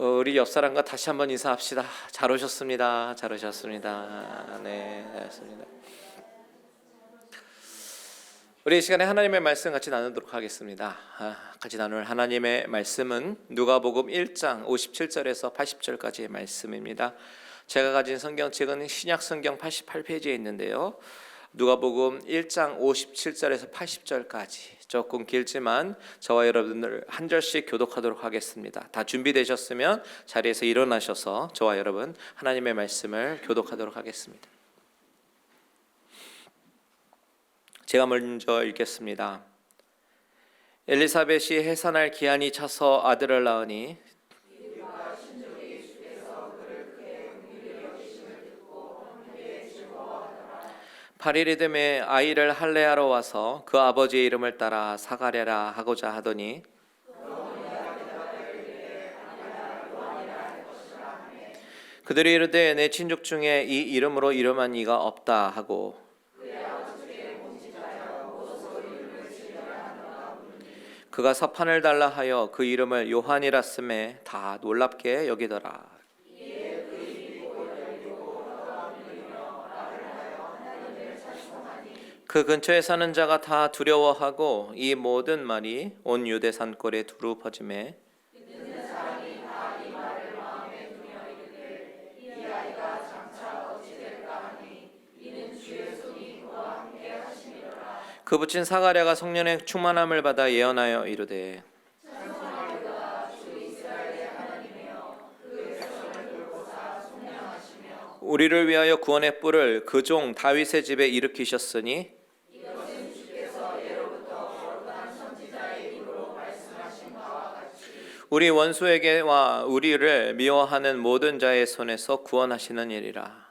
우리 옆 사람과 다시 한번 인사합시다. 잘 오셨습니다. 잘 오셨습니다. 네, 알겠습니다. 우리 이 시간에 하나님의 말씀 같이 나누도록 하겠습니다. 같이 나눌 하나님의 말씀은 누가복음 1장 57절에서 80절까지의 말씀입니다. 제가 가진 성경책은 신약 성경 88페이지에 있는데요. 누가복음 1장 57절에서 80절까지 조금 길지만 저와 여러분들 한 절씩 교독하도록 하겠습니다. 다 준비되셨으면 자리에서 일어나셔서 저와 여러분 하나님의 말씀을 교독하도록 하겠습니다. 제가 먼저 읽겠습니다. 엘리사벳이 해산할 기한이 차서 아들을 낳으니 팔일이 되매 아이를 할례하러 와서 그 아버지의 이름을 따라 사가랴라 하고자 하더니 그들이 이르되 내 친족 중에 이 이름으로 이름한 이가 없다 하고 그가 서판을 달라 하여 그 이름을 요한이라 쓰매 다 놀랍게 여기더라. 그 근처에 사는 자가 다 두려워하고 이 모든 말이 온 유대 산골에 두루 퍼지매 그 붙인 사가랴가 성령의 충만함을 받아 예언하여 이르되 우리를 위하여 구원의 뿔을 그 종 다윗의 집에 일으키셨으니 우리 원수에게와 우리를 미워하는 모든 자의 손에서 구원하시는 일이라.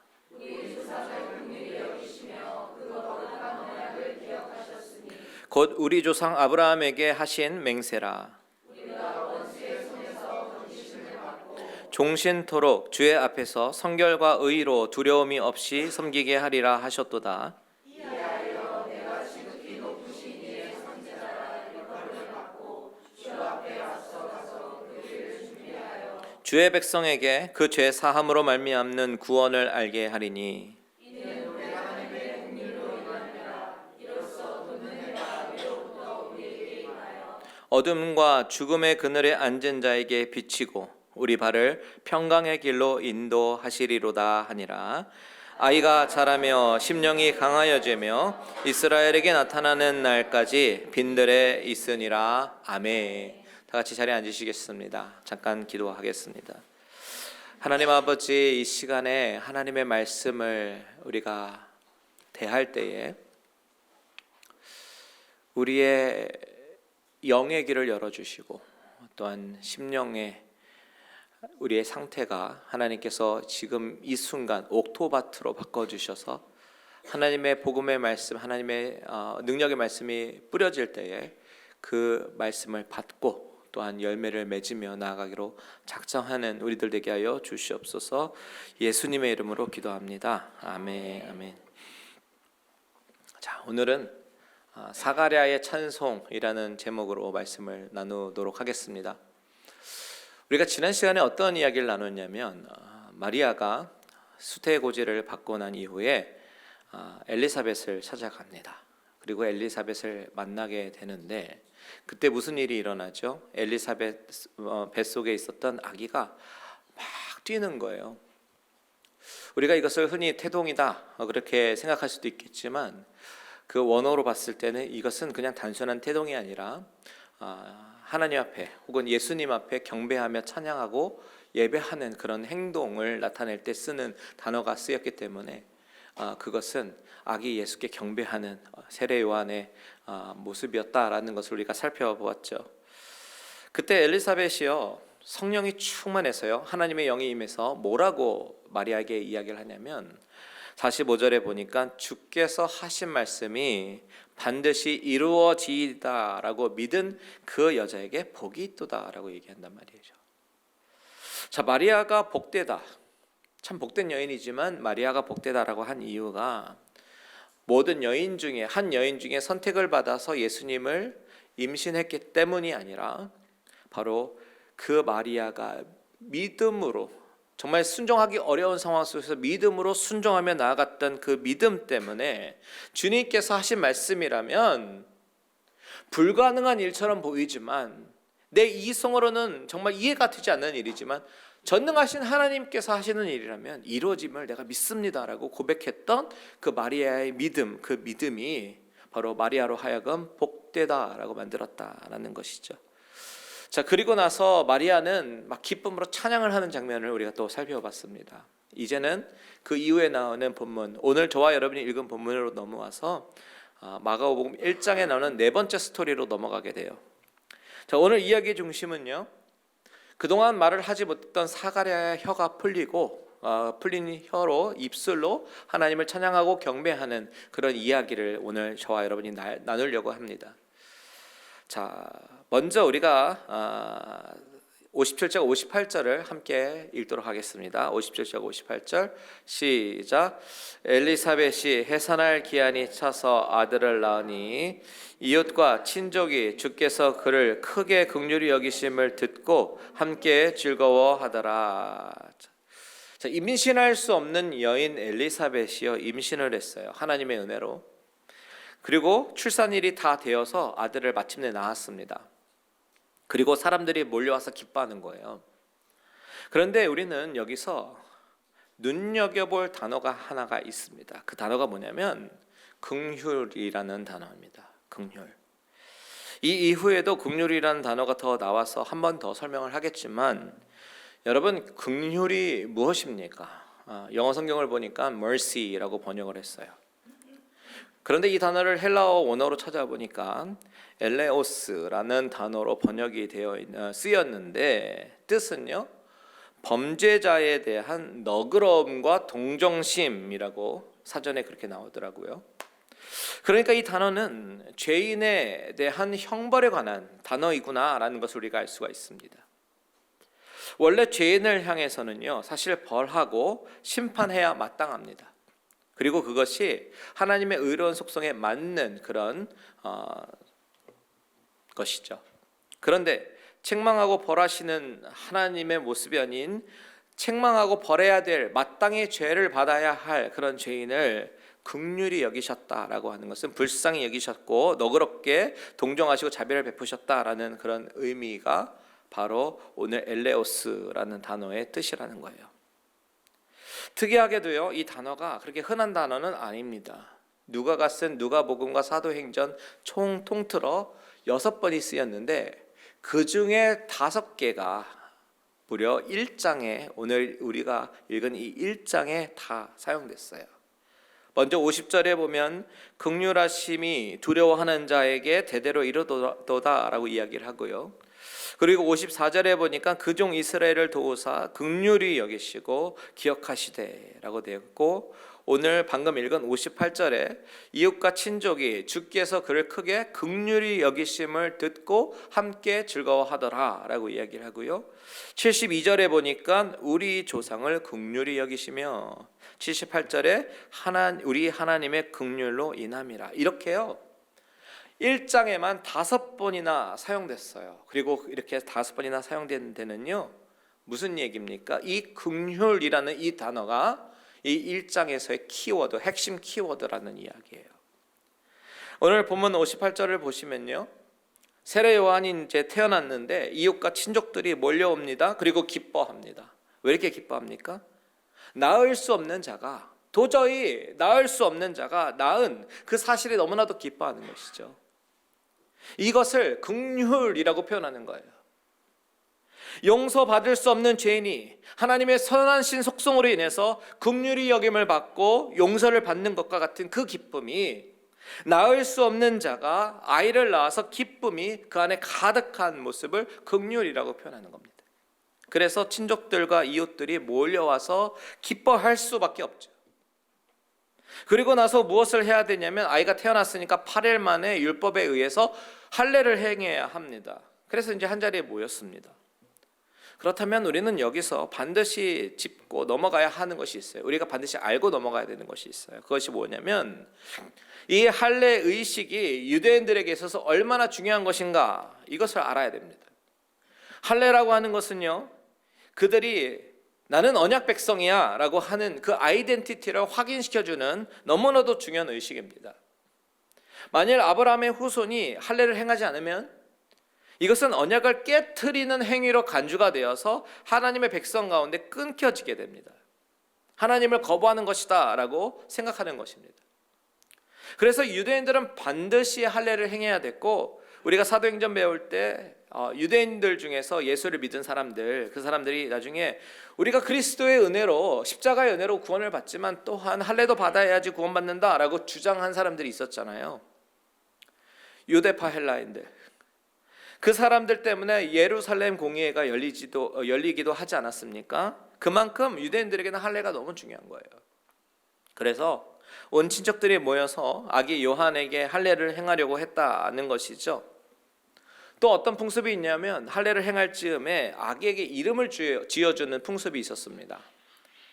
곧 우리 조상 아브라함에게 하신 맹세라. 종신토록 주의 앞에서 성결과 의로 두려움이 없이 섬기게 하리라 하셨도다. 주의 백성에게 그 죄 사함으로 말미암는 구원을 알게 하리니 어둠과 죽음의 그늘에 앉은 자에게 비치고 우리 발을 평강의 길로 인도하시리로다 하니라. 아이가 자라며 심령이 강하여지며 이스라엘에게 나타나는 날까지 빈들에 있으니라. 아멘. 다 같이 자리에 앉으시겠습니다. 잠깐 기도하겠습니다. 하나님 아버지, 이 시간에 하나님의 말씀을 우리가 대할 때에 우리의 영의 길을 열어주시고 또한 심령의 우리의 상태가 하나님께서 지금 이 순간 옥토밭으로 바꿔주셔서 하나님의 복음의 말씀, 하나님의 능력의 말씀이 뿌려질 때에 그 말씀을 받고 또한 열매를 맺으며 나아가기로 작정하는 우리들 되게 하여 주시옵소서. 예수님의 이름으로 기도합니다. 아멘. 아멘. 자, 오늘은 사가랴의 찬송이라는 제목으로 말씀을 나누도록 하겠습니다. 우리가 지난 시간에 어떤 이야기를 나눴냐면 마리아가 수태고지를 받고 난 이후에 엘리사벳을 찾아갑니다. 그리고 엘리사벳을 만나게 되는데 그때 무슨 일이 일어나죠? 엘리사벳 뱃속에 있었던 아기가 막 뛰는 거예요. 우리가 이것을 흔히 태동이다 그렇게 생각할 수도 있겠지만 그 원어로 봤을 때는 이것은 그냥 단순한 태동이 아니라 하나님 앞에 혹은 예수님 앞에 경배하며 찬양하고 예배하는 그런 행동을 나타낼 때 쓰는 단어가 쓰였기 때문에 그것은 아기 예수께 경배하는 세례 요한의 모습이었다라는 것을 우리가 살펴보았죠. 그때 엘리사벳이요 성령이 충만해서요 하나님의 영이 임해서 뭐라고 마리아에게 이야기를 하냐면 45절에 보니까 주께서 하신 말씀이 반드시 이루어지이다라고 믿은 그 여자에게 복이 있도다라고 얘기한단 말이죠. 자, 마리아가 복되다, 참 복된 여인이지만 마리아가 복되다라고 한 이유가 모든 여인 중에 한 여인 중에 선택을 받아서 예수님을 임신했기 때문이 아니라 바로 그 마리아가 믿음으로, 정말 순종하기 어려운 상황 속에서 믿음으로 순종하며 나아갔던 그 믿음 때문에 주님께서 하신 말씀이라면 불가능한 일처럼 보이지만, 내 이성으로는 정말 이해가 되지 않는 일이지만 전능하신 하나님께서 하시는 일이라면 이루어짐을 내가 믿습니다라고 고백했던 그 마리아의 믿음, 그 믿음이 바로 마리아로 하여금 복되다라고 만들었다라는 것이죠. 자, 그리고 나서 마리아는 막 기쁨으로 찬양을 하는 장면을 우리가 또 살펴봤습니다. 이제는 그 이후에 나오는 본문, 오늘 저와 여러분이 읽은 본문으로 넘어와서 마가복음 1장에 나오는 네 번째 스토리로 넘어가게 돼요. 자, 오늘 이야기의 중심은요, 그동안 말을 하지 못했던 사가랴의 혀가 풀린 혀로, 입술로 하나님을 찬양하고 경배하는 그런 이야기를 오늘 저와 여러분이 나누려고 합니다. 자, 먼저 우리가 57절 58절을 함께 읽도록 하겠습니다. 57절 58절 시작. 엘리사벳이 해산할 기한이 차서 아들을 낳으니 이웃과 친족이 주께서 그를 크게 긍휼히 여기심을 듣고 함께 즐거워하더라. 자, 임신할 수 없는 여인 엘리사벳이요, 임신을 했어요. 하나님의 은혜로. 그리고 출산일이 다 되어서 아들을 마침내 낳았습니다. 그리고 사람들이 몰려와서 기뻐하는 거예요. 그런데 우리는 여기서 눈여겨볼 단어가 하나가 있습니다. 그 단어가 뭐냐면 긍휼이라는 단어입니다. 긍휼. 이 이후에도 긍휼이라는 단어가 더 나와서 한 번 더 설명을 하겠지만, 여러분, 긍휼이 무엇입니까? 영어 성경을 보니까 mercy라고 번역을 했어요. 그런데 이 단어를 헬라어 원어로 찾아보니까 엘레오스라는 단어로 번역이 쓰였는데, 뜻은요, 범죄자에 대한 너그러움과 동정심이라고 사전에 그렇게 나오더라고요. 그러니까 이 단어는 죄인에 대한 형벌에 관한 단어이구나라는 것을 우리가 알 수가 있습니다. 원래 죄인을 향해서는요, 사실 벌하고 심판해야 마땅합니다. 그리고 그것이 하나님의 의로운 속성에 맞는 그런 것이죠. 그런데 책망하고 벌하시는 하나님의 모습이 아닌, 책망하고 벌해야 될, 마땅히 죄를 받아야 할 그런 죄인을 긍휼히 여기셨다라고 하는 것은 불쌍히 여기셨고 너그럽게 동정하시고 자비를 베푸셨다라는 그런 의미가 바로 오늘 엘레오스라는 단어의 뜻이라는 거예요. 특이하게도요, 이 단어가 그렇게 흔한 단어는 아닙니다. 누가가 쓴 누가복음과 사도행전 총 통틀어 6번이 쓰였는데, 그 중에 5개가 무려 1장에, 오늘 우리가 읽은 이 1장에 다 사용됐어요. 먼저 50절에 보면 긍휼하심이 두려워하는 자에게 대대로 이르도다라고 이야기를 하고요. 그리고 54절에 보니까 그종 이스라엘을 도우사 긍휼히 여기시고 기억하시되라고 되어 있고, 오늘 방금 읽은 58절에 이웃과 친족이 주께서 그를 크게 긍휼히 여기심을 듣고 함께 즐거워하더라라고 이야기를 하고요. 72절에 보니까 우리 조상을 긍휼히 여기시며, 78절에 우리 하나님의 긍휼로 인함이라, 이렇게요 1장에만 5번이나 사용됐어요. 그리고 이렇게 5번이나 사용된 데는요, 무슨 얘기입니까? 이 긍휼이라는 이 단어가 이 1장에서의 키워드, 핵심 키워드라는 이야기예요. 오늘 본문 58절을 보시면요, 세례 요한이 이제 태어났는데 이웃과 친족들이 몰려옵니다. 그리고 기뻐합니다. 왜 이렇게 기뻐합니까? 낳을 수 없는 자가, 도저히 낳을 수 없는 자가 낳은 그 사실에 너무나도 기뻐하는 것이죠. 이것을 긍휼이라고 표현하는 거예요. 용서받을 수 없는 죄인이 하나님의 선하신 속성으로 인해서 긍휼히 여김을 받고 용서를 받는 것과 같은 그 기쁨이, 낳을 수 없는 자가 아이를 낳아서 기쁨이 그 안에 가득한 모습을 긍휼이라고 표현하는 겁니다. 그래서 친족들과 이웃들이 몰려와서 기뻐할 수밖에 없죠. 그리고 나서 무엇을 해야 되냐면, 아이가 태어났으니까 8일 만에 율법에 의해서 할례를 행해야 합니다. 그래서 이제 한 자리에 모였습니다. 그렇다면 우리는 여기서 반드시 짚고 넘어가야 하는 것이 있어요. 우리가 반드시 알고 넘어가야 되는 것이 있어요. 그것이 뭐냐면, 이 할례 의식이 유대인들에게 있어서 얼마나 중요한 것인가, 이것을 알아야 됩니다. 할례라고 하는 것은요, 그들이 나는 언약 백성이야 라고 하는 그 아이덴티티를 확인시켜주는 너무나도 중요한 의식입니다. 만일 아브라함의 후손이 할례를 행하지 않으면 이것은 언약을 깨트리는 행위로 간주가 되어서 하나님의 백성 가운데 끊겨지게 됩니다. 하나님을 거부하는 것이다 라고 생각하는 것입니다. 그래서 유대인들은 반드시 할례를 행해야 됐고, 우리가 사도행전 배울 때 유대인들 중에서 예수를 믿은 사람들, 그 사람들이 나중에 우리가 그리스도의 은혜로, 십자가의 은혜로 구원을 받지만 또한 할례도 받아야지 구원받는다 라고 주장한 사람들이 있었잖아요. 유대파 헬라인들, 그 사람들 때문에 예루살렘 공의회가 열리기도 하지 않았습니까? 그만큼 유대인들에게는 할례가 너무 중요한 거예요. 그래서 온 친척들이 모여서 아기 요한에게 할례를 행하려고 했다는 것이죠. 또 어떤 풍습이 있냐면 할례를 행할 즈음에 아기에게 이름을 지어주는 풍습이 있었습니다.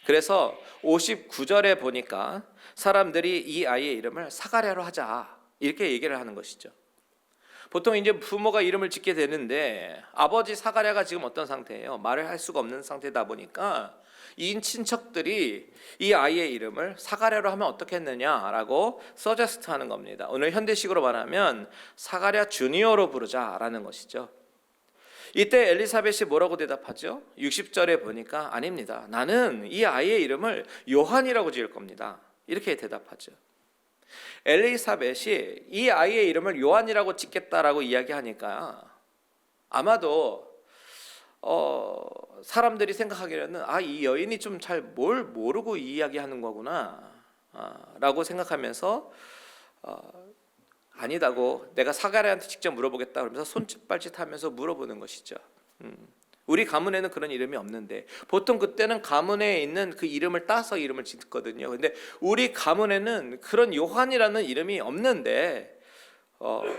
그래서 59절에 보니까 사람들이 이 아이의 이름을 사가랴로 하자 이렇게 얘기를 하는 것이죠. 보통 이제 부모가 이름을 짓게 되는데 아버지 사가랴가 지금 어떤 상태예요? 말을 할 수가 없는 상태다 보니까 이 친척들이 이 아이의 이름을 사가랴로 하면 어떻겠느냐라고 서제스트하는 겁니다. 오늘 현대식으로 말하면 사가랴 주니어로 부르자라는 것이죠. 이때 엘리사벳이 뭐라고 대답하죠? 60절에 보니까 아닙니다. 나는 이 아이의 이름을 요한이라고 지을 겁니다. 이렇게 대답하죠. 엘리사벳이 이 아이의 이름을 요한이라고 짓겠다라고 이야기하니까 아마도 사람들이 생각하기에는 이 여인이 좀 잘 뭘 모르고 이야기하는 거구나 라고 생각하면서 아니다고 내가 사가랴한테 직접 물어보겠다 그러면서 손짓발짓하면서 물어보는 것이죠. 우리 가문에는 그런 이름이 없는데, 보통 그때는 가문에 있는 그 이름을 따서 이름을 짓거든요. 근데 우리 가문에는 그런 요한이라는 이름이 없는데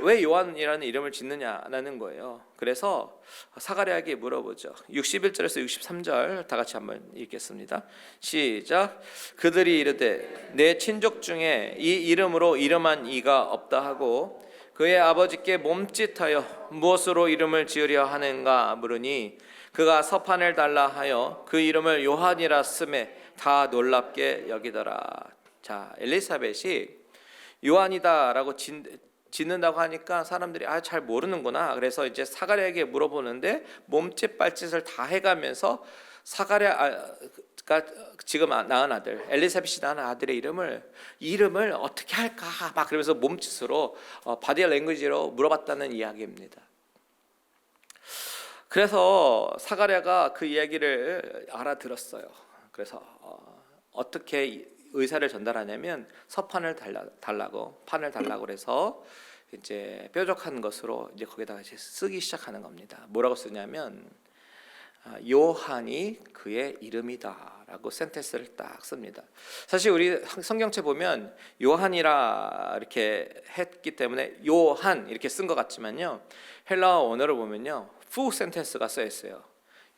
왜 요한이라는 이름을 짓느냐라는 거예요. 그래서 사가랴에게 물어보죠. 61절에서 63절 다 같이 한번 읽겠습니다. 시작. 그들이 이르되 내 친족 중에 이 이름으로 이름한 이가 없다 하고 그의 아버지께 몸짓하여 무엇으로 이름을 지으려 하는가 물으니 그가 서판을 달라 하여 그 이름을 요한이라 쓰매 다 놀랍게 여기더라. 자, 엘리사벳이 요한이다라고 짓는다고 하니까 사람들이 잘 모르는구나. 그래서 이제 사가랴에게 물어보는데 몸짓 발짓을 다 해가면서 사가랴가 지금 낳은 아들, 엘리사벳이 낳은 아들의 이름을 어떻게 할까 막 그러면서 몸짓으로 바디 랭귀지로 물어봤다는 이야기입니다. 그래서 사가랴가 그 이야기를 알아들었어요. 그래서 어떻게 의사를 전달하냐면 서판을 달라고 판을 달라고 그래서 이제 뾰족한 것으로 이제 거기다가 이제 쓰기 시작하는 겁니다. 뭐라고 쓰냐면 요한이 그의 이름이다라고 센텐스를 딱 씁니다. 사실 우리 성경책 보면 요한이라 이렇게 했기 때문에 요한 이렇게 쓴 것 같지만요, 헬라어 원어를 보면요 푸 센텐스가 써 있어요.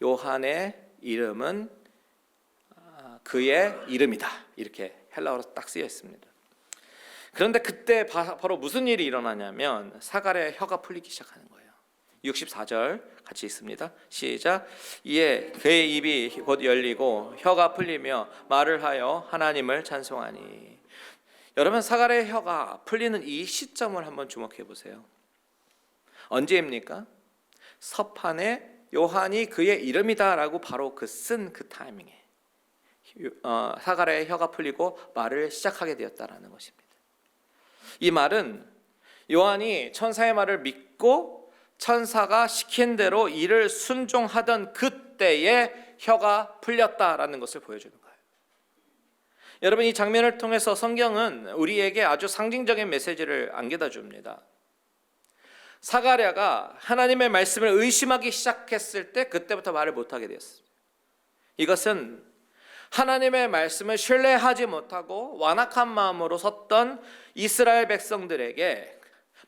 요한의 이름은 그의 이름이다 이렇게 헬라어로 딱 쓰여 있습니다. 그런데 그때 바로 무슨 일이 일어나냐면 사가랴의 혀가 풀리기 시작하는 거예요. 64절 같이 읽습니다. 시작. 이에 그의 입이 곧 열리고 혀가 풀리며 말을 하여 하나님을 찬송하니. 여러분, 사가랴의 혀가 풀리는 이 시점을 한번 주목해 보세요. 언제입니까? 서판에 요한이 그의 이름이다라고 바로 쓴 그 타이밍에 사가랴의 혀가 풀리고 말을 시작하게 되었다라는 것입니다. 이 말은 요한이 천사의 말을 믿고 천사가 시킨 대로 이를 순종하던 그때에 혀가 풀렸다라는 것을 보여주는 거예요. 여러분, 이 장면을 통해서 성경은 우리에게 아주 상징적인 메시지를 안겨다 줍니다. 사가랴가 하나님의 말씀을 의심하기 시작했을 때 그때부터 말을 못하게 되었습니다. 이것은 하나님의 말씀을 신뢰하지 못하고 완악한 마음으로 섰던 이스라엘 백성들에게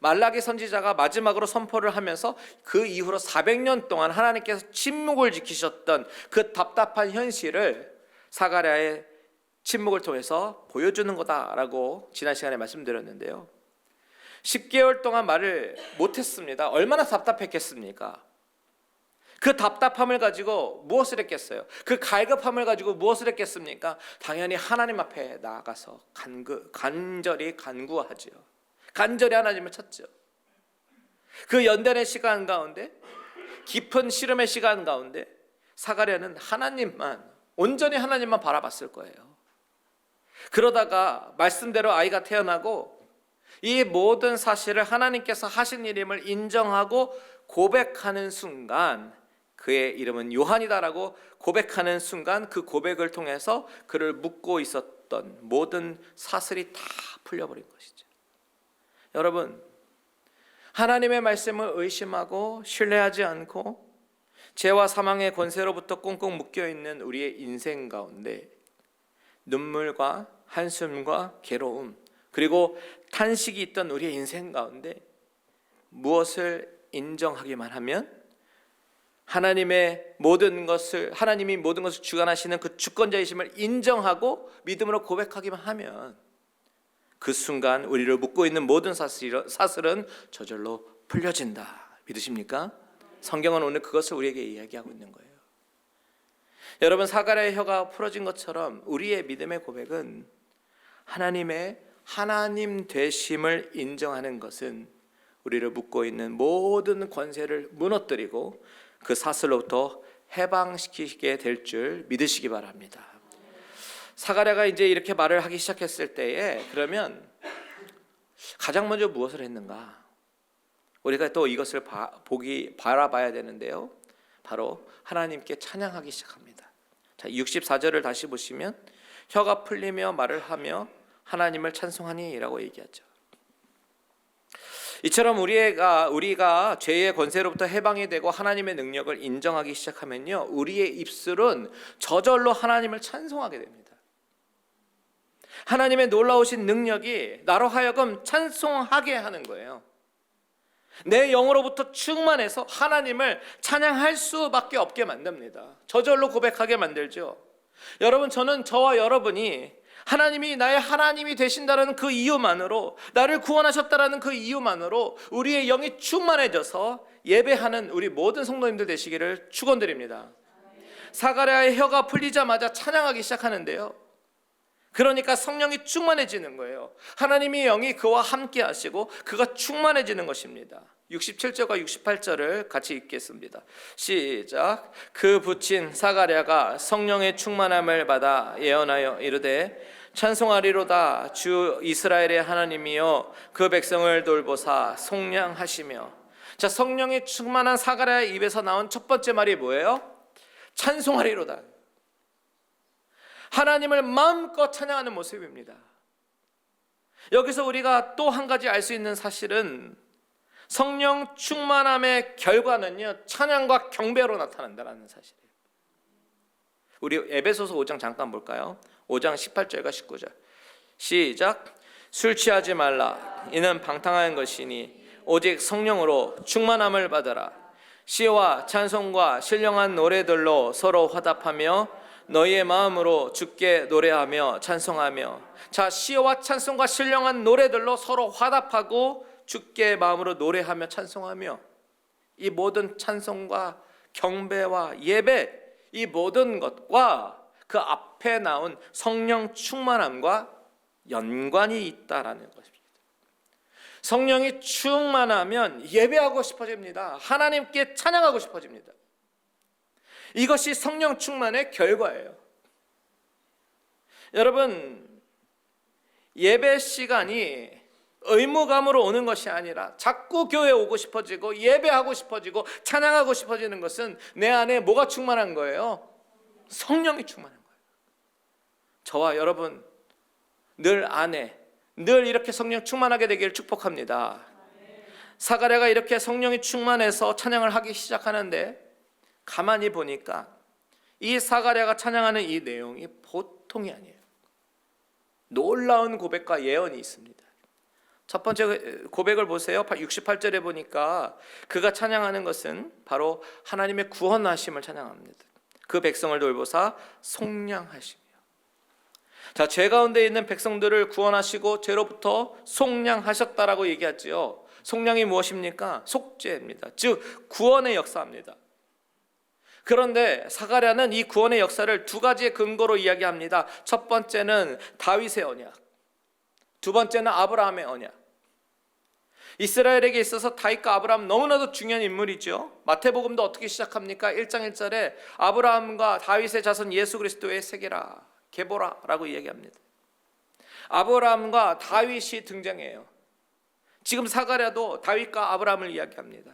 말라기 선지자가 마지막으로 선포를 하면서 그 이후로 400년 동안 하나님께서 침묵을 지키셨던 그 답답한 현실을 사가랴의 침묵을 통해서 보여주는 거다라고 지난 시간에 말씀드렸는데요. 10개월 동안 말을 못했습니다. 얼마나 답답했겠습니까? 그 답답함을 가지고 무엇을 했겠어요? 그 갈급함을 가지고 무엇을 했겠습니까? 당연히 하나님 앞에 나아가서 간절히 간구하지요. 간절히 하나님을 찾죠. 그 연단의 시간 가운데, 깊은 시름의 시간 가운데 사가랴는 온전히 하나님만 바라봤을 거예요. 그러다가 말씀대로 아이가 태어나고 이 모든 사실을 하나님께서 하신 일임을 인정하고 고백하는 순간, 그의 이름은 요한이다라고 고백하는 순간, 그 고백을 통해서 그를 묶고 있었던 모든 사슬이 다 풀려버린 것이죠. 여러분, 하나님의 말씀을 의심하고 신뢰하지 않고 죄와 사망의 권세로부터 꽁꽁 묶여있는 우리의 인생 가운데 눈물과 한숨과 괴로움, 그리고 탄식이 있던 우리의 인생 가운데 무엇을 인정하기만 하면, 하나님이 모든 것을 주관하시는 그 주권자이심을 인정하고 믿음으로 고백하기만 하면 그 순간 우리를 묶고 있는 모든 사슬은 저절로 풀려진다. 믿으십니까? 성경은 오늘 그것을 우리에게 이야기하고 있는 거예요. 여러분, 사가랴의 혀가 풀어진 것처럼 우리의 믿음의 고백은 하나님의 하나님 되심을 인정하는 것은 우리를 묶고 있는 모든 권세를 무너뜨리고 그 사슬로부터 해방시키게 될 줄 믿으시기 바랍니다. 사가랴가 이제 이렇게 말을 하기 시작했을 때에, 그러면 가장 먼저 무엇을 했는가? 우리가 또 이것을 바라봐야 되는데요, 바로 하나님께 찬양하기 시작합니다. 자, 64절을 다시 보시면 혀가 풀리며 말을 하며 하나님을 찬송하니 라고 얘기하죠. 이처럼 우리가 죄의 권세로부터 해방이 되고 하나님의 능력을 인정하기 시작하면요, 우리의 입술은 저절로 하나님을 찬송하게 됩니다. 하나님의 놀라우신 능력이 나로 하여금 찬송하게 하는 거예요. 내 영으로부터 충만해서 하나님을 찬양할 수밖에 없게 만듭니다. 저절로 고백하게 만들죠. 여러분, 저와 여러분이 하나님이 나의 하나님이 되신다는 그 이유만으로, 나를 구원하셨다는 그 이유만으로 우리의 영이 충만해져서 예배하는 우리 모든 성도님들 되시기를 축원드립니다. 사가랴의 혀가 풀리자마자 찬양하기 시작하는데요, 그러니까 성령이 충만해지는 거예요. 하나님의 영이 그와 함께 하시고 그가 충만해지는 것입니다. 67절과 68절을 같이 읽겠습니다. 시작. 그 붙인 사가랴가 성령의 충만함을 받아 예언하여 이르되 찬송하리로다. 주 이스라엘의 하나님이여 그 백성을 돌보사 속량하시며. 자, 성령이 충만한 사가랴의 입에서 나온 첫 번째 말이 뭐예요? 찬송하리로다. 하나님을 마음껏 찬양하는 모습입니다. 여기서 우리가 또 한 가지 알 수 있는 사실은, 성령 충만함의 결과는요, 찬양과 경배로 나타난다는 사실이에요. 우리 에베소서 5장 잠깐 볼까요? 5장 18절과 19절 시작. 술 취하지 말라. 이는 방탕한 것이니 오직 성령으로 충만함을 받아라. 시와 찬송과 신령한 노래들로 서로 화답하며 너희의 마음으로 주께 노래하며 찬송하며. 자, 시와 찬송과 신령한 노래들로 서로 화답하고 주께 마음으로 노래하며 찬송하며. 이 모든 찬송과 경배와 예배, 이 모든 것과 그 앞에 나온 성령 충만함과 연관이 있다라는 것입니다. 성령이 충만하면 예배하고 싶어집니다. 하나님께 찬양하고 싶어집니다. 이것이 성령 충만의 결과예요. 여러분, 예배 시간이 의무감으로 오는 것이 아니라 자꾸 교회에 오고 싶어지고 예배하고 싶어지고 찬양하고 싶어지는 것은 내 안에 뭐가 충만한 거예요? 성령이 충만한 거예요. 저와 여러분 늘 안에 늘 이렇게 성령 충만하게 되기를 축복합니다. 사가랴가 이렇게 성령이 충만해서 찬양을 하기 시작하는데, 가만히 보니까 이 사가랴가 찬양하는 이 내용이 보통이 아니에요. 놀라운 고백과 예언이 있습니다. 첫 번째 고백을 보세요. 68절에 보니까 그가 찬양하는 것은 바로 하나님의 구원하심을 찬양합니다. 그 백성을 돌보사 속량하시며. 자, 죄 가운데 있는 백성들을 구원하시고 죄로부터 속량하셨다라고 얘기하지요. 속량이 무엇입니까? 속죄입니다. 즉 구원의 역사입니다. 그런데 사가랴는 이 구원의 역사를 두 가지의 근거로 이야기합니다. 첫 번째는 다윗의 언약, 두 번째는 아브라함의 언약. 이스라엘에게 있어서 다윗과 아브라함 너무나도 중요한 인물이죠. 마태복음도 어떻게 시작합니까? 1장 1절에 아브라함과 다윗의 자손 예수 그리스도의 세계라, 계보라라고 이야기합니다. 아브라함과 다윗이 등장해요. 지금 사가랴도 다윗과 아브라함을 이야기합니다.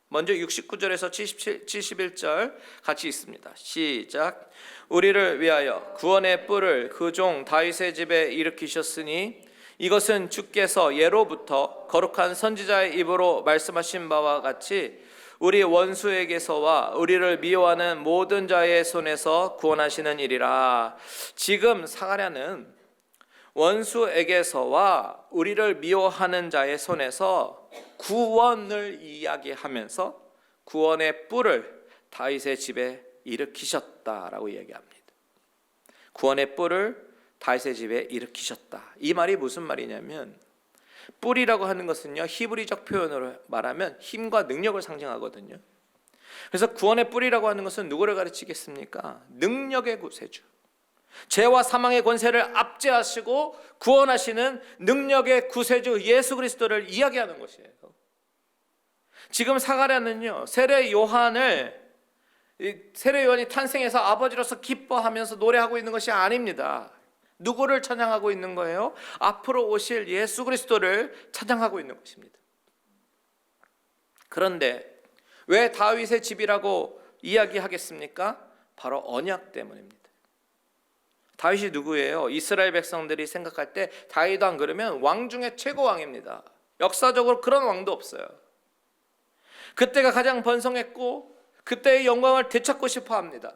먼저 69절에서 71절 같이 있습니다. 시작. 우리를 위하여 구원의 뿔을 그 종 다윗의 집에 일으키셨으니 이것은 주께서 예로부터 거룩한 선지자의 입으로 말씀하신 바와 같이 우리 원수에게서와 우리를 미워하는 모든 자의 손에서 구원하시는 일이라. 지금 사가랴는 원수에게서와 우리를 미워하는 자의 손에서 구원을 이야기하면서 구원의 뿔을 다윗의 집에 일으키셨다라고 이야기합니다. 구원의 뿔을 다윗의 집에 일으키셨다. 이 말이 무슨 말이냐면, 뿔이라고 하는 것은요, 히브리적 표현으로 말하면 힘과 능력을 상징하거든요. 그래서 구원의 뿔이라고 하는 것은 누구를 가르치겠습니까? 능력의 구세주, 죄와 사망의 권세를 압제하시고 구원하시는 능력의 구세주 예수 그리스도를 이야기하는 것이에요. 지금 사가랴는요, 세례 요한이 탄생해서 아버지로서 기뻐하면서 노래하고 있는 것이 아닙니다. 누구를 찬양하고 있는 거예요? 앞으로 오실 예수 그리스도를 찬양하고 있는 것입니다. 그런데 왜 다윗의 집이라고 이야기하겠습니까? 바로 언약 때문입니다. 다윗이 누구예요? 이스라엘 백성들이 생각할 때 다윗 왕 그러면 왕 중에 최고 왕입니다. 역사적으로 그런 왕도 없어요. 그때가 가장 번성했고 그때의 영광을 되찾고 싶어 합니다.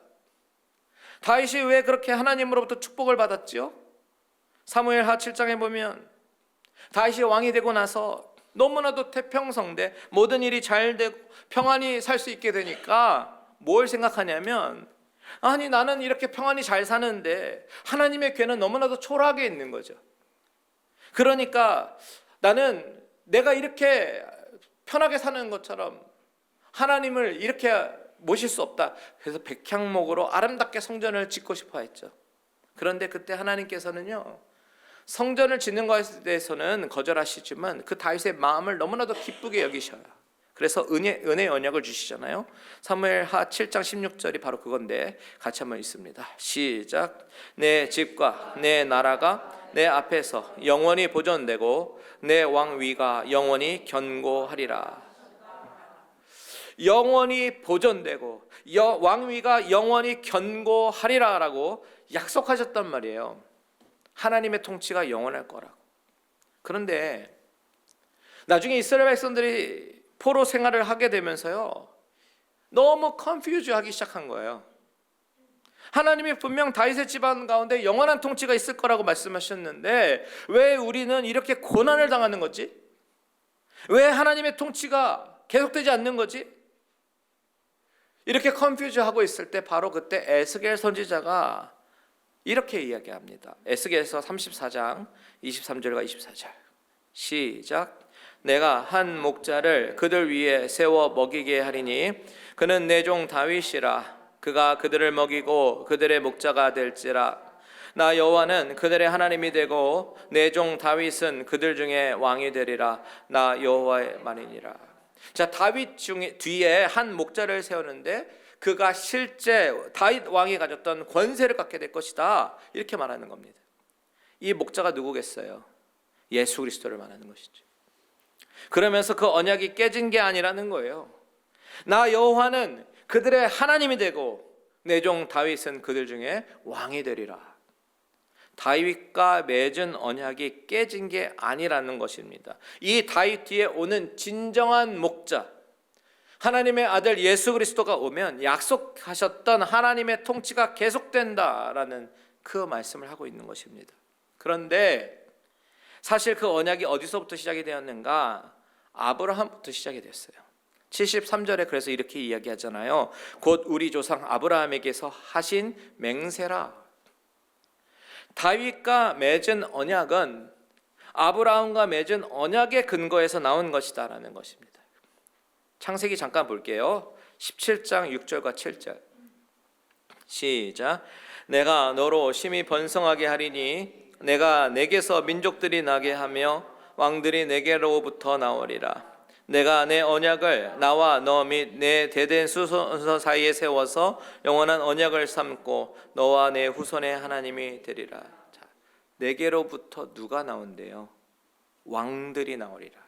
다윗이 왜 그렇게 하나님으로부터 축복을 받았죠? 사무엘하 7장에 보면 다윗이 왕이 되고 나서 너무나도 태평성대, 모든 일이 잘 되고 평안히 살 수 있게 되니까 뭘 생각하냐면, 아니 나는 이렇게 평안히 잘 사는데 하나님의 궤는 너무나도 초라하게 있는 거죠. 그러니까 나는 내가 이렇게 편하게 사는 것처럼 하나님을 이렇게 모실 수 없다. 그래서 백향목으로 아름답게 성전을 짓고 싶어 했죠. 그런데 그때 하나님께서는요, 성전을 짓는 것에 대해서는 거절하시지만 그 다윗의 마음을 너무나도 기쁘게 여기셔요. 그래서 은혜의 언약을 주시잖아요. 사무엘하 7장 16절이 바로 그건데 같이 한번 읽습니다. 시작. 내 집과 내 나라가 내 앞에서 영원히 보존되고 내 왕위가 영원히 견고하리라. 영원히 보존되고 왕위가 영원히 견고하리라 라고 약속하셨단 말이에요. 하나님의 통치가 영원할 거라고. 그런데 나중에 이스라엘 백성들이 포로 생활을 하게 되면서요, 너무 컨퓨즈하기 시작한 거예요. 하나님이 분명 다윗의 집안 가운데 영원한 통치가 있을 거라고 말씀하셨는데 왜 우리는 이렇게 고난을 당하는 거지? 왜 하나님의 통치가 계속되지 않는 거지? 이렇게 컨퓨즈하고 있을 때 바로 그때 에스겔 선지자가 이렇게 이야기합니다. 에스겔서 34장 23절과 24절 시작. 내가 한 목자를 그들 위에 세워 먹이게 하리니 그는 내 종 다윗이라. 그가 그들을 먹이고 그들의 목자가 될지라. 나 여호와는 그들의 하나님이 되고 내 종 다윗은 그들 중에 왕이 되리라. 나 여호와의 말이니라. 자, 다윗 뒤에 한 목자를 세우는데 그가 실제 다윗 왕이 가졌던 권세를 갖게 될 것이다, 이렇게 말하는 겁니다. 이 목자가 누구겠어요? 예수 그리스도를 말하는 것이죠. 그러면서 그 언약이 깨진 게 아니라는 거예요. 나 여호와는 그들의 하나님이 되고 내 종 다윗은 그들 중에 왕이 되리라. 다윗과 맺은 언약이 깨진 게 아니라는 것입니다. 이 다윗 뒤에 오는 진정한 목자, 하나님의 아들 예수 그리스도가 오면 약속하셨던 하나님의 통치가 계속된다라는 그 말씀을 하고 있는 것입니다. 그런데 사실 그 언약이 어디서부터 시작이 되었는가? 아브라함부터 시작이 됐어요. 73절에 그래서 이렇게 이야기하잖아요. 곧 우리 조상 아브라함에게서 하신 맹세라. 다윗과 맺은 언약은 아브라함과 맺은 언약의 근거에서 나온 것이다 라는 것입니다. 창세기 잠깐 볼게요. 17장 6절과 7절 시작. 내가 너로 심히 번성하게 하리니 내가 내게서 민족들이 나게 하며 왕들이 내게로부터 나오리라. 내가 내 언약을 나와 너 및 내 대된 후손 사이에 세워서 영원한 언약을 삼고 너와 내 후손의 하나님이 되리라. 자, 내게로부터 누가 나온대요? 왕들이 나오리라.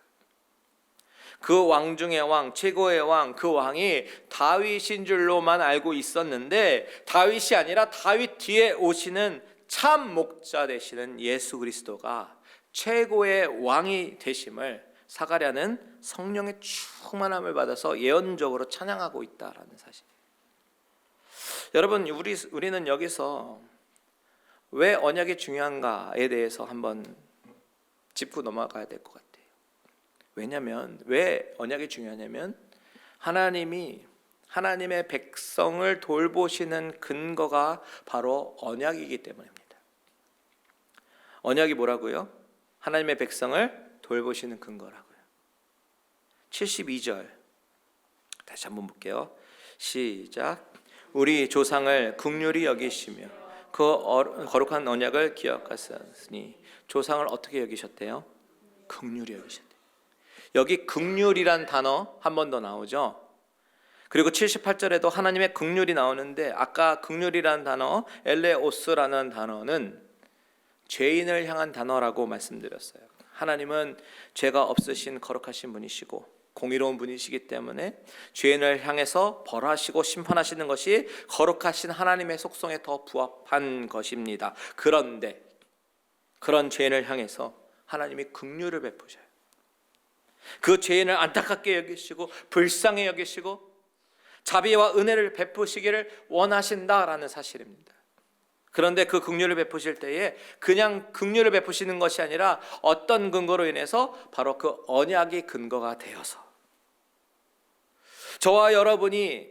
그 왕 중의 왕, 최고의 왕, 그 왕이 다윗인 줄로만 알고 있었는데 다윗이 아니라 다윗 뒤에 오시는 참 목자 되시는 예수 그리스도가 최고의 왕이 되심을 사가랴는 성령의 충만함을 받아서 예언적으로 찬양하고 있다라는 사실. 여러분, 우리는 여기서 왜 언약이 중요한가에 대해서 한번 짚고 넘어가야 될 것 같아요. 왜냐하면 왜 언약이 중요하냐면 하나님이 하나님의 백성을 돌보시는 근거가 바로 언약이기 때문입니다. 언약이 뭐라고요? 하나님의 백성을 돌보시는 근거라고요. 72절 다시 한번 볼게요. 시작. 우리 조상을 긍휼히 여기시며 그 거룩한 언약을 기억하셨으니. 조상을 어떻게 여기셨대요? 긍휼히 여기셨대요. 여기 긍휼이란 단어 한 번 더 나오죠. 그리고 78절에도 하나님의 긍휼이 나오는데 아까 긍휼이라는 단어 엘레오스라는 단어는 죄인을 향한 단어라고 말씀드렸어요. 하나님은 죄가 없으신 거룩하신 분이시고 공의로운 분이시기 때문에 죄인을 향해서 벌하시고 심판하시는 것이 거룩하신 하나님의 속성에 더 부합한 것입니다. 그런데 그런 죄인을 향해서 하나님이 긍휼을 베푸셔요. 그 죄인을 안타깝게 여기시고 불쌍히 여기시고 자비와 은혜를 베푸시기를 원하신다라는 사실입니다. 그런데 그 긍휼을 베푸실 때에 그냥 긍휼을 베푸시는 것이 아니라 어떤 근거로 인해서 바로 그 언약이 근거가 되어서 저와 여러분이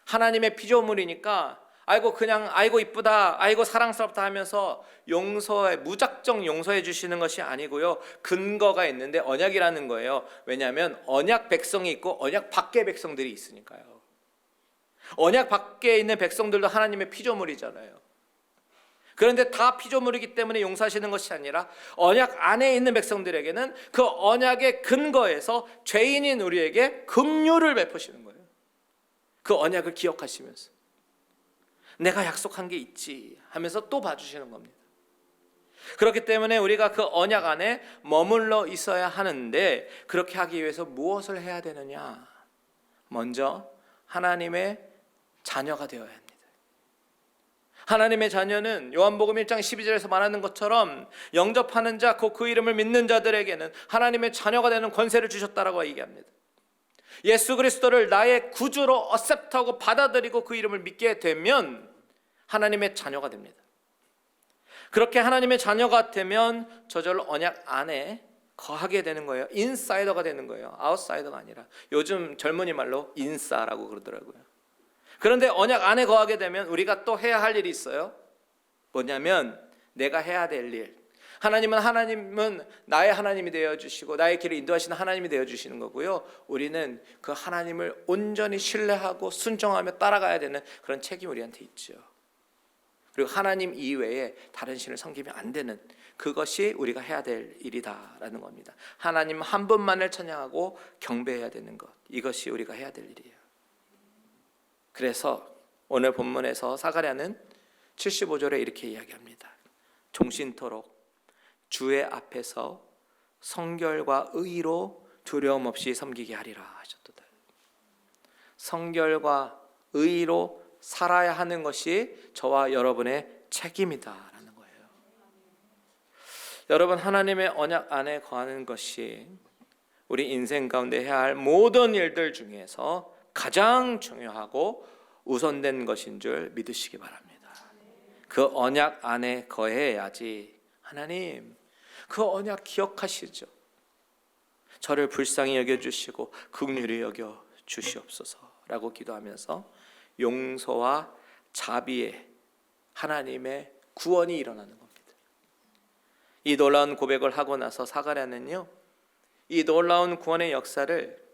하나님의 피조물이니까 아이고 이쁘다, 아이고 사랑스럽다 하면서 무작정 용서해 주시는 것이 아니고요. 근거가 있는데 언약이라는 거예요. 왜냐하면 언약 백성이 있고 언약 밖의 백성들이 있으니까요. 언약 밖에 있는 백성들도 하나님의 피조물이잖아요. 그런데 다 피조물이기 때문에 용서하시는 것이 아니라 언약 안에 있는 백성들에게는 그 언약의 근거에서 죄인인 우리에게 긍휼을 베푸시는 거예요. 그 언약을 기억하시면서 내가 약속한 게 있지 하면서 또 봐주시는 겁니다. 그렇기 때문에 우리가 그 언약 안에 머물러 있어야 하는데 그렇게 하기 위해서 무엇을 해야 되느냐? 먼저 하나님의 자녀가 되어야 합니다. 하나님의 자녀는 요한복음 1장 12절에서 말하는 것처럼 영접하는 자, 곧 그 이름을 믿는 자들에게는 하나님의 자녀가 되는 권세를 주셨다라고 얘기합니다. 예수 그리스도를 나의 구주로 어셉트하고 받아들이고 그 이름을 믿게 되면 하나님의 자녀가 됩니다. 그렇게 하나님의 자녀가 되면 저절로 언약 안에 거하게 되는 거예요. 인사이더가 되는 거예요. 아웃사이더가 아니라. 요즘 젊은이 말로 인싸라고 그러더라고요. 그런데 언약 안에 거하게 되면 우리가 또 해야 할 일이 있어요. 뭐냐면 내가 해야 될 일. 하나님은 나의 하나님이 되어주시고 나의 길을 인도하시는 하나님이 되어주시는 거고요. 우리는 그 하나님을 온전히 신뢰하고 순종하며 따라가야 되는 그런 책임이 우리한테 있죠. 그리고 하나님 이외에 다른 신을 섬기면 안 되는 그것이 우리가 해야 될 일이다라는 겁니다. 하나님 한 분만을 찬양하고 경배해야 되는 것, 이것이 우리가 해야 될 일이에요. 그래서 오늘 본문에서 사가랴는 75절에 이렇게 이야기합니다. 종신토록 주의 앞에서 성결과 의로 두려움 없이 섬기게 하리라 하셨도다. 성결과 의로 살아야 하는 것이 저와 여러분의 책임이다라는 거예요. 여러분, 하나님의 언약 안에 거하는 것이 우리 인생 가운데 해야 할 모든 일들 중에서 가장 중요하고 우선된 것인 줄 믿으시기 바랍니다. 그 언약 안에 거해야지. 하나님, 그 언약 기억하시죠. 저를 불쌍히 여겨주시고 긍휼히 여겨주시옵소서라고 기도하면서 용서와 자비의 하나님의 구원이 일어나는 겁니다. 이 놀라운 고백을 하고 나서 사가랴는요, 이 놀라운 구원의 역사를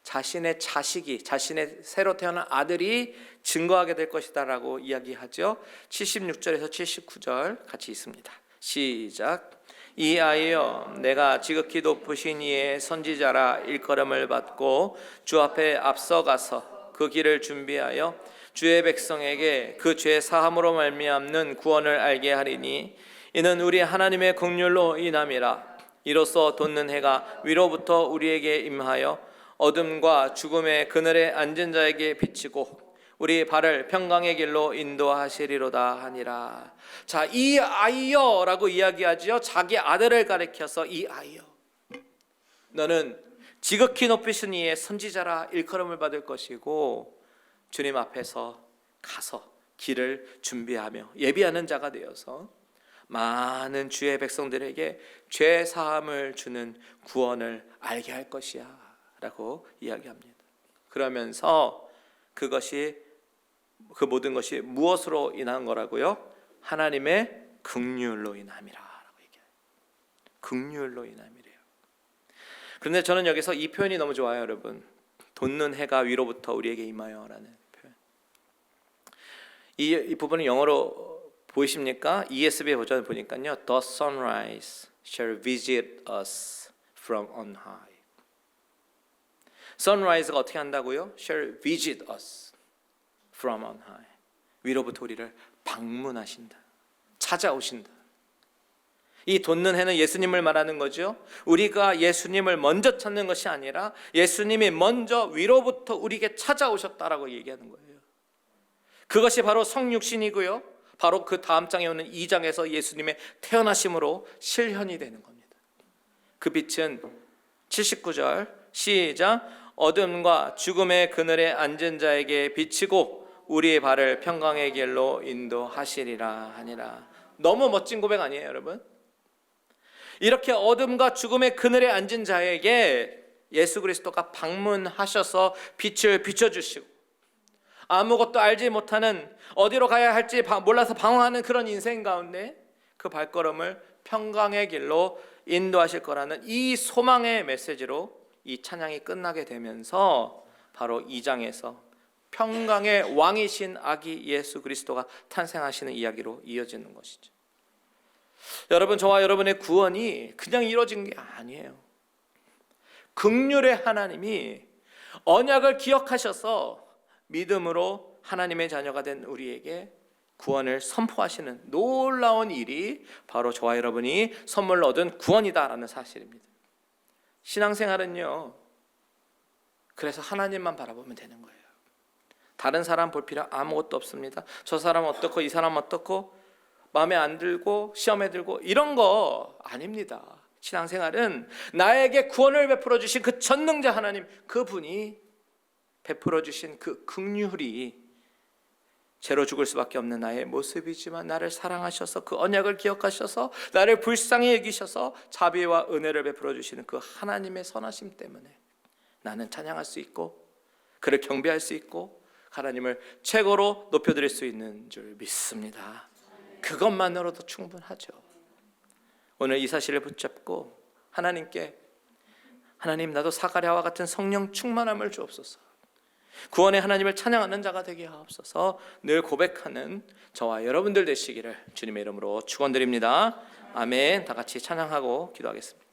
자신의 자식이, 자신의 새로 태어난 아들이 증거하게 될 것이다 라고 이야기하죠. 76절에서 79절 같이 있습니다. 시작. 이 아이여, 내가 지극히 높으신 이의 선지자라 일컬음을 받고 주 앞에 앞서가서 그 길을 준비하여 주의 백성에게 그 죄 사함으로 말미암는 구원을 알게 하리니 이는 우리 하나님의 긍휼로 인함이라. 이로써 돋는 해가 위로부터 우리에게 임하여 어둠과 죽음의 그늘에 앉은 자에게 비치고 우리 발을 평강의 길로 인도하시리로다 하니라. 자, 이 아이여라고 이야기하지요. 자기 아들을 가리켜서 이 아이여, 너는 지극히 높으신 이의 선지자라 일컬음을 받을 것이고 주님 앞에서 가서 길을 준비하며 예비하는 자가 되어서 많은 주의 백성들에게 죄 사함을 주는 구원을 알게 할 것이야 라고 이야기합니다. 그러면서 그것이, 그 모든 것이 무엇으로 인한 거라고요? 하나님의 긍휼로 인함이라 라고 얘기해요. 긍휼로 인함이래요. 그런데 저는 여기서 이 표현이 너무 좋아요, 여러분. 돋는 해가 위로부터 우리에게 임하여 라는 표현. 이 부분은 영어로 보이십니까? ESV 버전 보니까요, The sunrise shall visit us from on high. Sunrise가 어떻게 한다고요? Shall visit us from on high. 위로부터 우리를 방문하신다, 찾아오신다. 이 돋는 해는 예수님을 말하는 거죠. 우리가 예수님을 먼저 찾는 것이 아니라 예수님이 먼저 위로부터 우리에게 찾아오셨다라고 얘기하는 거예요. 그것이 바로 성육신이고요, 바로 그 다음 장에 오는 2장에서 예수님의 태어나심으로 실현이 되는 겁니다. 그 빛은 79절 시작. 어둠과 죽음의 그늘에 앉은 자에게 비치고 우리의 발을 평강의 길로 인도하시리라 하니라. 너무 멋진 고백 아니에요, 여러분? 이렇게 어둠과 죽음의 그늘에 앉은 자에게 예수 그리스도가 방문하셔서 빛을 비춰주시고, 아무것도 알지 못하는, 어디로 가야 할지 몰라서 방황하는 그런 인생 가운데 그 발걸음을 평강의 길로 인도하실 거라는 이 소망의 메시지로 이 찬양이 끝나게 되면서 바로 2장에서 평강의 왕이신 아기 예수 그리스도가 탄생하시는 이야기로 이어지는 것이죠. 여러분, 저와 여러분의 구원이 그냥 이루어진 게 아니에요. 긍휼의 하나님이 언약을 기억하셔서 믿음으로 하나님의 자녀가 된 우리에게 구원을 선포하시는 놀라운 일이 바로 저와 여러분이 선물로 얻은 구원이다라는 사실입니다. 신앙생활은요, 그래서 하나님만 바라보면 되는 거예요. 다른 사람 볼 필요 아무것도 없습니다. 저 사람 어떻고 이 사람 어떻고 마음에 안 들고 시험에 들고 이런 거 아닙니다. 신앙생활은 나에게 구원을 베풀어 주신 그 전능자 하나님, 그분이 베풀어 주신 그 긍휼이 죄로 죽을 수밖에 없는 나의 모습이지만 나를 사랑하셔서 그 언약을 기억하셔서 나를 불쌍히 여기셔서 자비와 은혜를 베풀어 주시는 그 하나님의 선하심 때문에 나는 찬양할 수 있고 그를 경배할 수 있고 하나님을 최고로 높여드릴 수 있는 줄 믿습니다. 그것만으로도 충분하죠. 오늘 이 사실을 붙잡고 하나님께, 하나님, 나도 사가랴와 같은 성령 충만함을 주옵소서, 구원의 하나님을 찬양하는 자가 되게 하옵소서 늘 고백하는 저와 여러분들 되시기를 주님의 이름으로 축원드립니다. 아멘. 다 같이 찬양하고 기도하겠습니다.